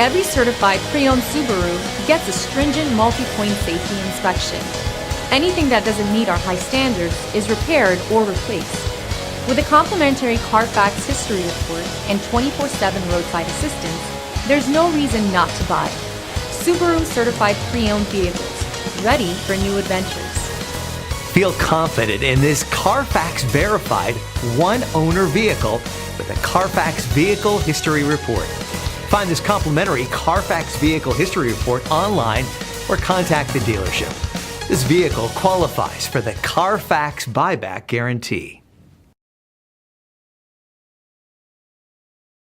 Every certified pre-owned Subaru gets a stringent multi-point safety inspection. Anything that doesn't meet our high standards is repaired or replaced. With a complimentary Carfax history report and 24/7 roadside assistance, there's no reason not to buy. Subaru certified pre-owned vehicles, ready for new adventures. Feel confident in this Carfax verified one-owner vehicle with a Carfax Vehicle History Report. Find this complimentary Carfax Vehicle History Report online or contact the dealership. This vehicle qualifies for the Carfax Buyback Guarantee.